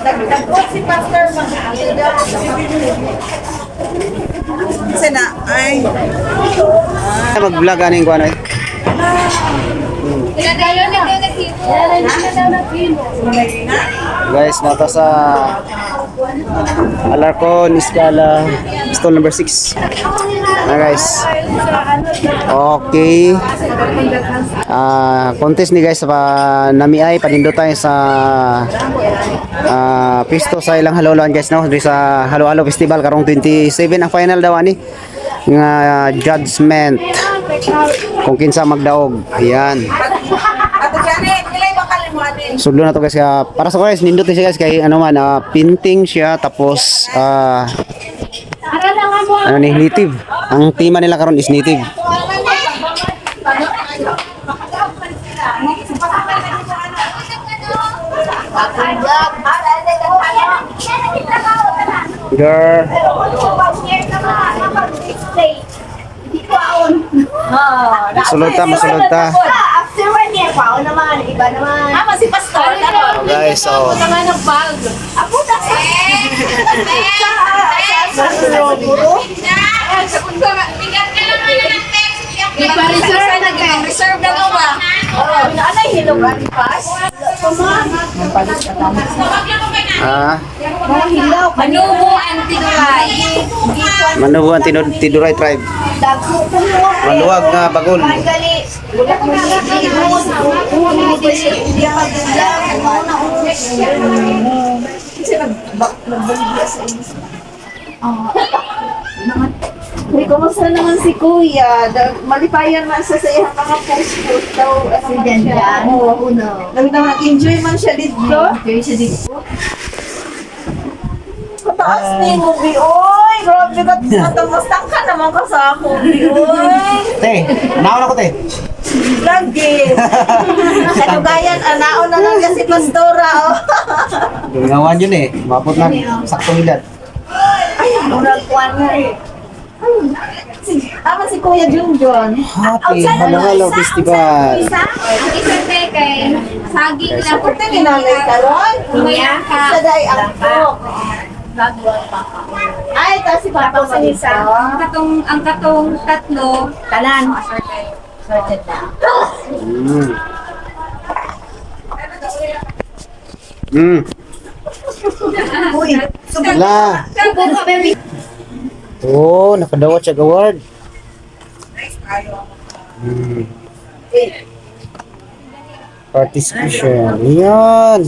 Nagtagpo si Pastor mag-aaral. Kasi na, ay. Mag-vlog aning ko ano eh. Guys, nata sa Alarcon, Escala, stall number 6. Na guys. Okay. Contest ni guys sa nami ay panindo tayo sa pisto sa ilang halo-haloan guys no, di sa halo-halo festival karong 27 ang final daw ani nga judgment kung kinsa magdaog. Ayan. Sudlo na to guys para sa guys nindot siya guys kay ano man painting siya tapos ano ni native. Ang tema nila karon is native. Girl. Masulod ta. After 1 year pa, naman, iba naman. Si Pastor. Oh, guys, so. Naman ang bag. Ako na sa... Reserve na ba? Ano yung hilong alipas? Manubo ang Tiduray tribe. Maluwag nga bagol. Uy, kumusta naman si Kuya? Malipayan man sa iyang mga post-post daw. Si Janjan? Oo, no. Nag-enjoy man siya dito? Enjoy siya dito. Kataas ni Mubi, oy! Grabe ka, matangastang ka naman ka sa ako, Mubi, oy! Te, naon ako te. Lagi! Kanugayan, naon na lang kasi Pastora, oh! Gawan yun eh. Mapot na saktong edad. Ay, murag kuwan nga eh. Tama si Kuya Junjun. Happy Halo-Halo Festival. Ang isa kay saging Guys, na so, pwede ninalay ka ron? Umaya ka. Sa day ang cook. Ay, tapos si Papa Manisa. Ang katong tatlo, talan. Sorted na. Uy, La. Oh, nakadawat siya award. Participation. Yan.